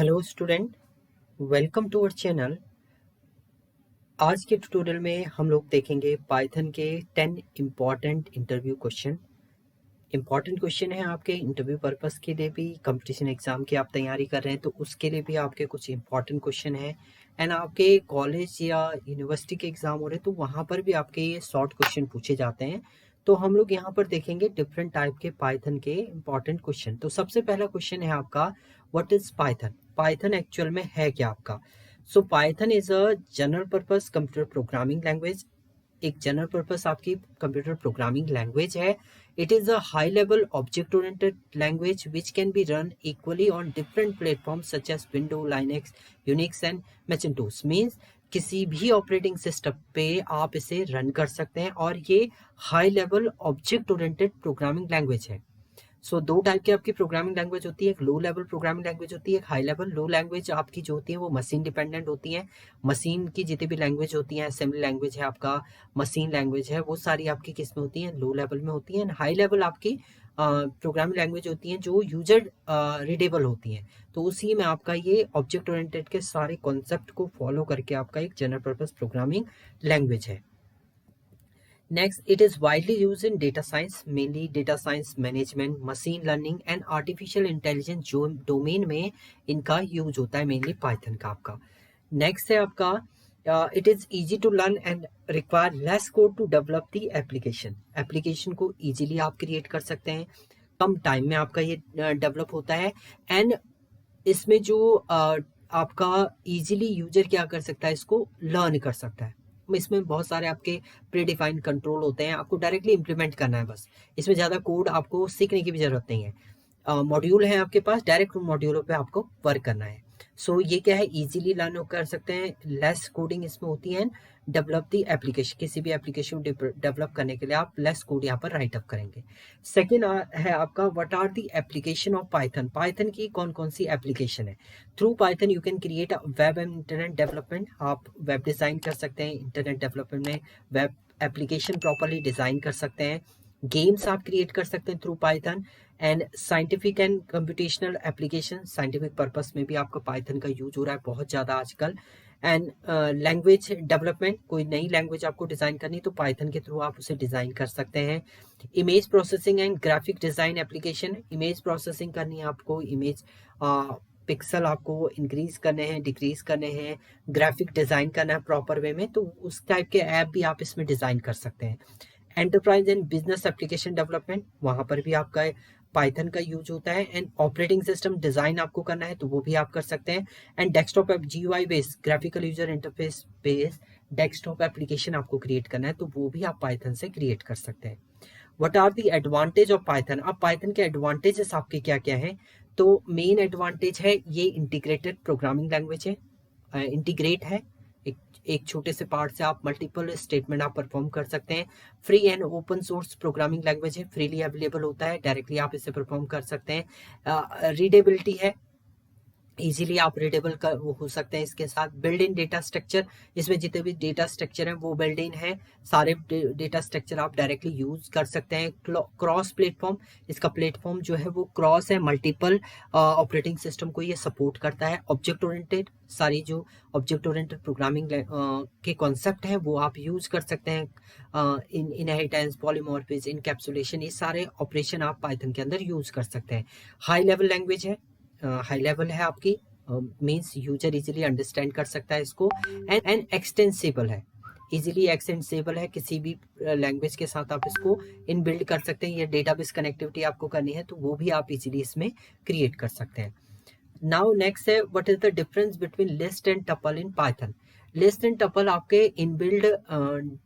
Hello student, welcome to our channel. आज के tutorial में हम लोग देखेंगे पाइथन के 10 important interview question. Important question है आपके इंटरव्यू पर्पस के लिए भी, कंपटीशन एग्जाम की आप तैयारी कर रहे हैं तो उसके लिए भी आपके कुछ इम्पॉर्टेंट क्वेश्चन है। एंड आपके कॉलेज या यूनिवर्सिटी के एग्जाम हो रहे हैं तो वहाँ पर भी आपके ये शॉर्ट क्वेश्चन पूछे जाते हैं। तो हम लोग यहाँ पर देखेंगे डिफरेंट टाइप के पाइथन के इम्पॉर्टेंट क्वेश्चन। तो सबसे पहला क्वेश्चन है आपका, what is Python? Python actual में है क्या आपका? So Python is a general purpose computer programming language. एक जनरल पर्पस आपकी कंप्यूटर प्रोग्रामिंग लैंग्वेज है। It is a high level object oriented language which can be run equally on different platforms such as window, Linux, Unix and Macintosh. Means किसी भी operating system पे आप इसे run कर सकते हैं और ये high level object oriented programming language है। सो दो टाइप की आपकी प्रोग्रामिंग लैंग्वेज होती है, एक लो लेवल प्रोग्रामिंग लैंग्वेज होती है, एक हाई लेवल। लो लैंग्वेज आपकी जो होती है वो मशीन डिपेंडेंट होती है। मशीन की जितनी भी लैंग्वेज होती है, असेंबली लैंग्वेज है आपका, मशीन लैंग्वेज है, वो सारी आपकी किस में होती है? लो लेवल में होती है। हाई लेवल आपकी प्रोग्रामिंग लैंग्वेज होती है जो यूजर रीडेबल होती हैं। तो उसी में आपका ये ऑब्जेक्ट ओरिएंटेड के सारे कॉन्सेप्ट को फॉलो करके आपका एक जनरल पर्पस प्रोग्रामिंग लैंग्वेज है। Next, it is widely used in data science, mainly data science management, machine learning and artificial intelligence जो डोमेन में इनका यूज होता है, मेनली पाइथन का आपका। नेक्स्ट है आपका, it is easy to learn and require less code to develop the application. Application को इजीली आप क्रिएट कर सकते हैं, कम टाइम में आपका ये डेवलप होता है। एंड इसमें जो आपका इजीली यूजर क्या कर सकता है, इसको लर्न कर सकता है। इसमें बहुत सारे आपके प्री डिफाइंड कंट्रोल होते हैं, आपको डायरेक्टली इंप्लीमेंट करना है बस। इसमें ज़्यादा कोड आपको सीखने की भी ज़रूरत नहीं है। मॉड्यूल है आपके पास, डायरेक्ट उन मॉड्यूलों पे आपको वर्क करना है। सो ये क्या है, इजीली लर्न कर सकते हैं, लेस कोडिंग इसमें होती है। डेवलप दी एप्लीकेशन, किसी भी एप्लीकेशन डेवलप करने के लिए आप लेस कोड यहाँ पर राइट अप करेंगे। सेकेंड है आपका, what are the application of Python? Python की कौन कौन सी एप्लीकेशन है? Through Python you can create web and internet development. आप वेब डिज़ाइन कर सकते हैं, इंटरनेट डेवलपमेंट में वेब एप्लीकेशन प्रॉपरली डिज़ाइन कर सकते हैं। गेम्स आप क्रिएट कर सकते हैं through Python. And scientific and computational application, scientific purpose में भी आपका पाइथन का यूज हो रहा है बहुत ज़्यादा आजकल। एंड लैंग्वेज डेवलपमेंट, कोई नई लैंग्वेज आपको डिज़ाइन करनी तो पाइथन के थ्रू आप उसे डिज़ाइन कर सकते हैं। Image processing and graphic design application, image processing करनी है आपको, इमेज पिक्सल आपको इंक्रीज करने हैं, डिक्रीज करने हैं, ग्राफिक डिज़ाइन करना है प्रॉपर वे में, तो उस टाइप के ऐप भी आप इसमें डिज़ाइन कर सकते हैं। Enterprise and business application development, वहाँ पर भी आपका पाइथन का यूज होता है। एंड ऑपरेटिंग सिस्टम डिज़ाइन आपको करना है तो वो भी आप कर सकते हैं। And desktop app, GUI based, graphical user interface based desktop application आपको क्रिएट करना है तो वो भी आप पाइथन से क्रिएट कर सकते हैं। What are the advantage of Python? अब पाइथन के एडवांटेजेस आपके क्या क्या हैं? तो मेन एडवांटेज है ये इंटीग्रेटेड प्रोग्रामिंग लैंग्वेज है, इंटीग्रेट है। एक एक छोटे से पार्ट से आप मल्टीपल स्टेटमेंट आप परफॉर्म कर सकते हैं। Free and open source programming language है, फ्रीली अवेलेबल होता है, डायरेक्टली आप इसे परफॉर्म कर सकते हैं। रीडेबिलिटी है, इजीली आप रीडेबल कर वो हो सकते हैं। इसके साथ बिल्ड इन डेटा स्ट्रक्चर, इसमें जितने भी डेटा स्ट्रक्चर हैं वो बिल्ड इन है, सारे डेटा स्ट्रक्चर आप डायरेक्टली यूज कर सकते हैं। क्रॉस प्लेटफॉर्म, इसका प्लेटफॉर्म जो है वो क्रॉस है, मल्टीपल ऑपरेटिंग सिस्टम को ये सपोर्ट करता है। ऑब्जेक्ट ओरिएंटेड, सारी जो ऑब्जेक्ट ओरिएंटेड प्रोग्रामिंग के कॉन्सेप्ट हैं वो आप यूज कर सकते हैं। इनहेरिटेंस, पॉलीमॉर्फिज्म, इनकैप्सुलेशन, ये सारे ऑपरेशन आप पाइथन के अंदर यूज कर सकते हैं। हाई लेवल लैंग्वेज है, हाई लेवल है आपकी, मींस यूजर इजीली अंडरस्टैंड कर सकता है इसको। एंड एक्सटेंसिबल है, इजीली एक्सटेंसिबल है, किसी भी लैंग्वेज के साथ आप इसको इन बिल्ड कर सकते हैं। या डेटाबेस कनेक्टिविटी आपको करनी है तो वो भी आप इजीली इसमें क्रिएट कर सकते हैं। नाउ नेक्स्ट है, what is the difference between list and tuple in Python? List and tuple आपके इनबिल्ड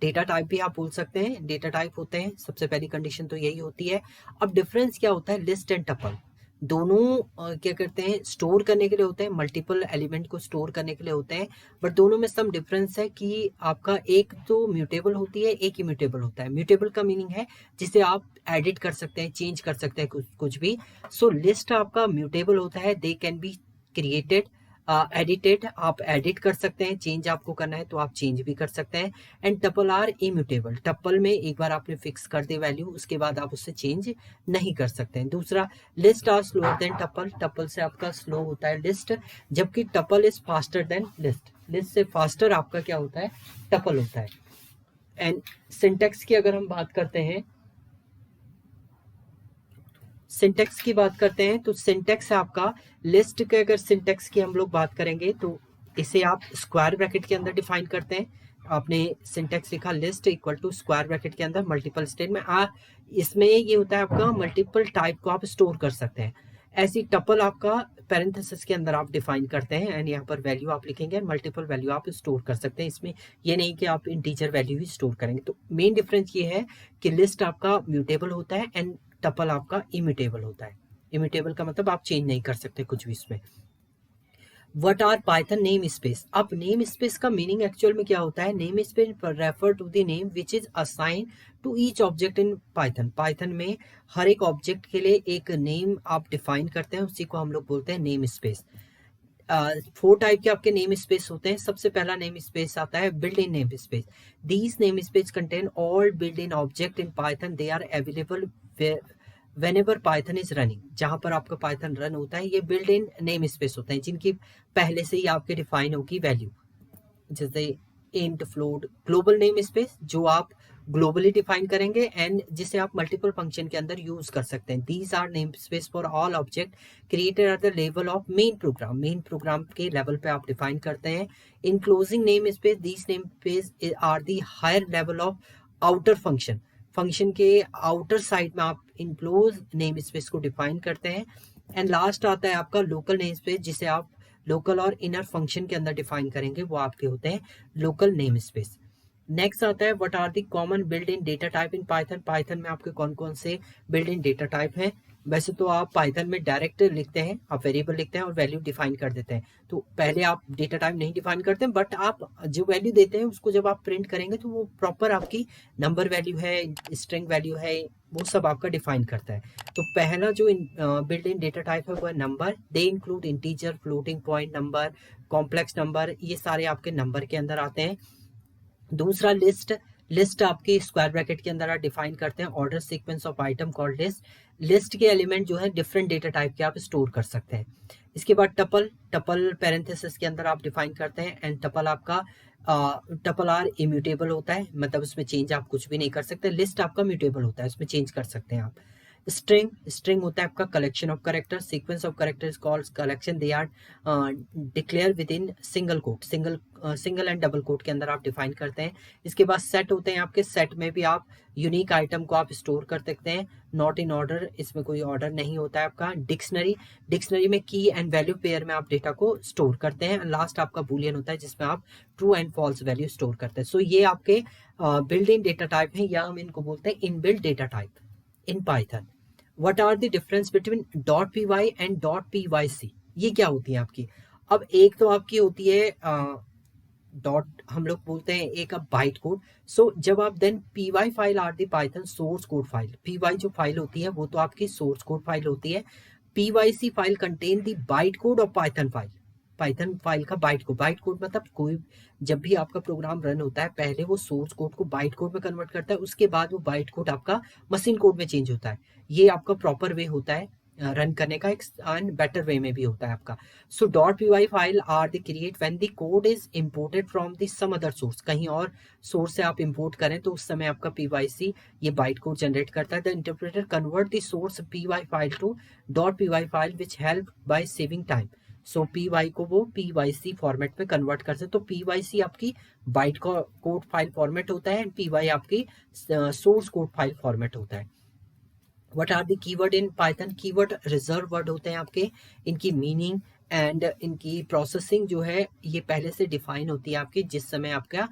डेटा टाइप भी आप बोल सकते हैं, डेटा टाइप होते हैं, सबसे पहली कंडीशन तो यही होती है। अब डिफरेंस क्या होता है? लिस्ट एंड टपल दोनों क्या करते हैं, स्टोर करने के लिए होते हैं, मल्टीपल एलिमेंट को स्टोर करने के लिए होते हैं। बट दोनों में सम डिफरेंस है कि आपका एक तो म्यूटेबल होती है, एक इम्यूटेबल होता है। म्यूटेबल का मीनिंग है जिसे आप एडिट कर सकते हैं, चेंज कर सकते हैं कुछ भी। सो लिस्ट आपका म्यूटेबल होता है, they can be created edited, आप एडिट कर सकते हैं, चेंज आपको करना है तो आप चेंज भी कर सकते हैं। And tuple are immutable, tuple में एक बार आपने फिक्स कर दी वैल्यू, उसके बाद आप उससे चेंज नहीं कर सकते हैं। दूसरा, list are slower than tuple, tuple से आपका स्लो होता है लिस्ट, जबकि tuple is faster than list, list से फास्टर आपका क्या होता है, टपल होता है। एंड सिंटेक्स की अगर हम बात करते हैं, सिंटेक्स की बात करते हैं तो सिंटेक्स है आपका लिस्ट के, अगर सिंटेक्स की हम लोग बात करेंगे तो इसे आप स्क्वायर ब्रैकेट के अंदर डिफाइन करते हैं। आपने सिंटेक्स लिखा list equal to square bracket के अंदर मल्टीपल स्टेट में इसमें ये होता है आपका मल्टीपल टाइप को आप स्टोर कर सकते हैं। ऐसी टपल आपका पैरेंथेसिस के अंदर आप डिफाइन करते हैं एंड यहाँ पर वैल्यू आप लिखेंगे, मल्टीपल वैल्यू आप स्टोर कर सकते हैं। इसमें ये नहीं कि आप इंटीजर वैल्यू ही स्टोर करेंगे। तो मेन डिफरेंस ये है कि लिस्ट आपका म्यूटेबल होता है एंड टपल आपका इम्यूटेबल होता है। इम्यूटेबल का मतलब आप चेंज नहीं कर सकते कुछ भी इसमें। What are Python name space, अब नेम स्पेस का मीनिंग एक्चुअल में क्या होता है, name space refer to the name which is assign to each object in Python, Python में हर एक ऑब्जेक्ट के लिए एक नेम आप डिफाइन करते हैं, उसी को हम लोग बोलते हैं नेम स्पेस। 4 टाइप के आपके नेम स्पेस होते हैं। सबसे पहला नेम स्पेस आता है built in name space, these name space contain all built in object in Python, they are available whenever Python is running, जहां पर आपका पाइथन रन होता है, ये बिल्ड इन नेम स्पेस होते हैं जिनकी पहले से ही आपके डिफाइन होगी वैल्यू, जैसे int, float, global name space जो आप ग्लोबली डिफाइन करेंगे एंड जिसे आप मल्टीपल फंक्शन के अंदर यूज कर सकते हैं। These are name space for all object created at the level of main program, main program के लेवल पे आप डिफाइन करते हैं। Enclosing name space, these name space are the higher level of outer function, function के outer side में आप enclose name space को define करते हैं। एंड लास्ट आता है आपका लोकल नेम स्पेस, जिसे आप लोकल और इनर फंक्शन के अंदर डिफाइन करेंगे, वो आपके होते हैं लोकल नेम स्पेस। नेक्स्ट आता है what are the common built in data type in Python, Python में आपके कौन कौन से बिल्ट इन डेटा टाइप हैं। वैसे तो आप पाइथन में डायरेक्ट लिखते हैं, आप वेरिएबल लिखते हैं और वैल्यू डिफाइन कर देते हैं, तो पहले आप डेटा टाइप नहीं डिफाइन करते हैं, बट आप जो वैल्यू देते हैं उसको जब आप प्रिंट करेंगे तो वो प्रॉपर आपकी नंबर वैल्यू है, स्ट्रिंग वैल्यू है, वो सब आपका डिफाइन करता है। तो पहला जो बिल्ट इन डेटा टाइप है वो है number, they include integer, floating point number, complex number, ये सारे आपके नंबर के अंदर आते हैं। दूसरा लिस्ट, लिस्ट आपके स्क्वायर ब्रैकेट के अंदर आप डिफाइन करते हैं order sequence of item called list, list के एलिमेंट जो है डिफरेंट डेटा टाइप के आप स्टोर कर सकते हैं। इसके बाद टपल, टपल पैरेंथेसिस के अंदर आप डिफाइन करते हैं एंड टपल आपका टपल आर इम्यूटेबल होता है, मतलब उसमें चेंज आप कुछ भी नहीं कर सकते। लिस्ट आपका म्यूटेबल होता है, उसमें चेंज कर सकते हैं आप। स्ट्रिंग, स्ट्रिंग होता है आपका collection of character, sequence of character is called collection, they are declare with in single quote, single and double quote के अंदर आप डिफाइन करते हैं। इसके बाद सेट होते हैं आपके, सेट में भी आप यूनिक आइटम को आप स्टोर कर सकते हैं, नॉट इन ऑर्डर, इसमें कोई ऑर्डर नहीं होता है आपका। डिक्शनरी, डिक्शनरी में की एंड वैल्यू पेयर में आप डेटा को स्टोर करते हैं। लास्ट आपका बूलियन होता है जिसमें आप true and false value store करते हैं। सो ये आपके बिल्ट इन डेटा टाइप है, या हम इनको बोलते हैं inbuilt data type in Python. What are the difference between dot P Y and dot P Y C, ये क्या होती है आपकी। अब एक तो आपकी होती है डॉट, हम लोग बोलते हैं एक अब बाइट कोड। सो जब आप then P Y file are the Python source code file, P Y जो फाइल होती है वो तो आपकी सोर्स कोड फाइल होती है। P Y C file contain the byte code of Python file, Python file का बाइट कोड, बाइट कोड मतलब कोई जब भी आपका प्रोग्राम रन होता है पहले वो सोर्स कोड को बाइट कोड में कन्वर्ट करता है, उसके बाद वो बाइट कोड आपका मशीन कोड में चेंज होता है। ये आपका प्रॉपर वे होता है रन करने का, एक बेटर वे में भी होता है आपका। So dot P Y file are the create when the code is imported from the some other source, कहीं और सोर्स से आप इम्पोर्ट करें तो उस समय आपका पी वाई सी ये बाइट कोड जनरेट करता है। The interpreter convert the source P Y file to dot P Y file which help by saving time. So P Y को वो पी वाई सी फॉर्मेट में convert करते हैं। तो P Y सी आपकी byte code file format होता है and P Y आपकी सोर्स कोड फाइल फॉर्मेट होता है। What are the keyword in Python, keyword reserve word होते हैं आपके, इनकी मीनिंग एंड इनकी प्रोसेसिंग जो है ये पहले से डिफाइन होती है आपकी जिस समय आपका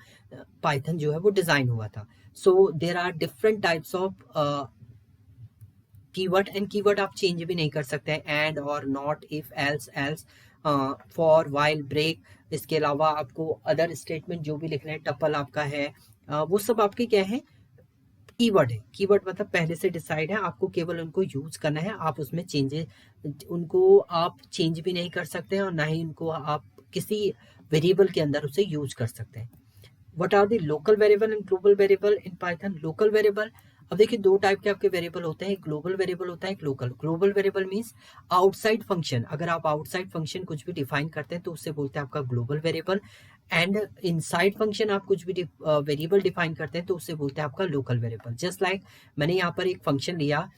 पाइथन जो है वो डिजाइन हुआ था। So there are different types of keyword and keyword आप चेंज भी नहीं कर सकते हैं, एंड और not, if, else, else, for, while, break. इसके अलावा आपको अदर स्टेटमेंट जो भी लिखना है, टपल आपका है, वो सब आपके क्या है कीवर्ड है, कीवर्ड मतलब पहले से डिसाइड है, आपको केवल उनको यूज करना है, आप उसमें चेंजेस उनको आप चेंज भी नहीं कर सकते हैं और ना ही उनको आप किसी वेरिएबल के अंदर उसे यूज कर सकते हैं। What are the local variable and global variable in Python? Local variable, अब देखिए दो टाइप के आपके वेरिएबल होते हैं, एक ग्लोबल वेरिएबल होता है, एक local. Global variable means outside function, अगर आप आउटसाइड फंक्शन कुछ भी डिफाइन करते हैं तो उससे बोलते हैं आपका global variable. And inside function आप कुछ भी वेरिएबल डिफाइन करते हैं तो उससे बोलते हैं आपका लोकल वेरिएबल। जस्ट लाइक मैंने यहाँ पर एक फंक्शन लिया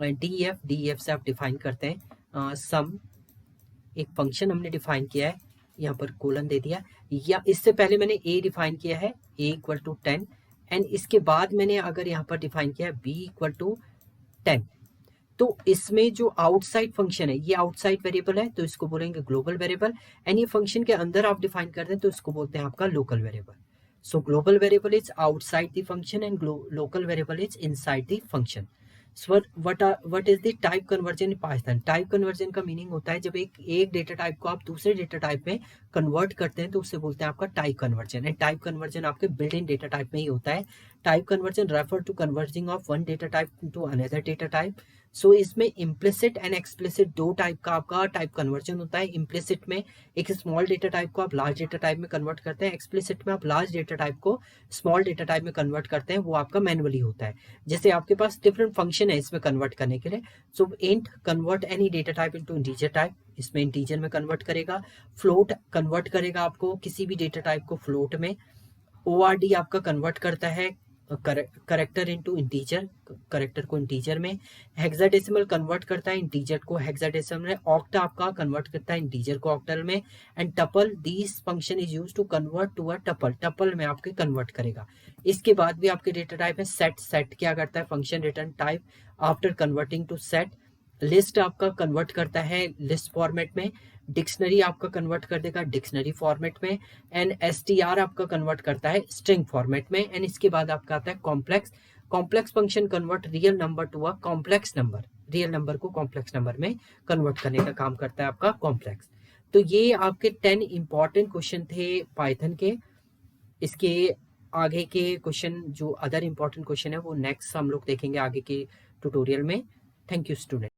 डी एफ से आप डिफाइन करते हैं सम, एक फंक्शन हमने डिफाइन किया है, यहाँ पर कोलन दे दिया, या इससे पहले मैंने ए डिफाइन किया है ए इक्वल टू 10, एंड इसके बाद मैंने अगर यहाँ पर डिफाइन किया है बी इक्वल टू 10, तो इसमें जो आउटसाइड फंक्शन है ये आउटसाइड वेरिएबल है तो इसको बोलेंगे ग्लोबल वेरिएबल, एंड ये फंक्शन के अंदर आप डिफाइन करते हैं तो इसको बोलते हैं आपका local variable. So global variable is outside the function and local variable is inside the function. So what is the type conversion in Python? Type conversion का मीनिंग होता है जब एक डेटा टाइप को आप दूसरे डेटा टाइप में convert करते हैं तो उससे बोलते हैं आपका type conversion. And type conversion आपके बिल्ट इन डेटा टाइप में ही होता है। Type conversion refer to converting of one data type to another data type. So इसमें इम्प्लिसिट एंड एक्सप्लिसिट दो टाइप का आपका टाइप कन्वर्जन होता है। इम्प्लिसिट में एक स्मॉल डेटा टाइप को आप लार्ज डेटा टाइप में कन्वर्ट करते हैं, एक्सप्लिसिट में आप लार्ज डेटा टाइप को स्मॉल डेटा टाइप में कन्वर्ट करते हैं, वो आपका मैनुअली होता है। जैसे आपके पास डिफरेंट फंक्शन है इसमें कन्वर्ट करने के लिए। So int convert any data type into integer type, इसमें इंटीजर में कन्वर्ट करेगा। फ्लोट कन्वर्ट करेगा आपको किसी भी डेटा टाइप को फ्लोट में। ORD आपका कन्वर्ट करता है करेक्टर इनटू इंटीजर, करेक्टर को इंटीजर में। हेक्साडेसिमल कन्वर्ट करता है इंटीजर को हेक्साडेसिमल में। ऑक्टा आपका कन्वर्ट करता है इंटीजर को ऑक्टल में। And tuple, this function is used to convert to a tuple, tuple में आपके कन्वर्ट करेगा। इसके बाद भी आपके डेटा टाइप है सेट। सेट क्या करता है? Function return type after converting to set. List आपका कन्वर्ट करता है लिस्ट फॉर्मेट में। डिक्शनरी आपका कन्वर्ट कर देगा डिक्शनरी फॉर्मेट में। एंड STR आपका कन्वर्ट करता है स्ट्रिंग फॉर्मेट में। एंड इसके बाद आपका आता है complex. Complex function convert real number to a complex number, real number को कॉम्प्लेक्स नंबर में कन्वर्ट करने का काम करता है आपका कॉम्प्लेक्स। तो ये आपके 10 इंपॉर्टेंट क्वेश्चन थे पाइथन के। इसके आगे के क्वेश्चन जो अदर इंपॉर्टेंट क्वेश्चन है वो नेक्स्ट हम लोग देखेंगे आगे के ट्यूटोरियल में। Thank you student.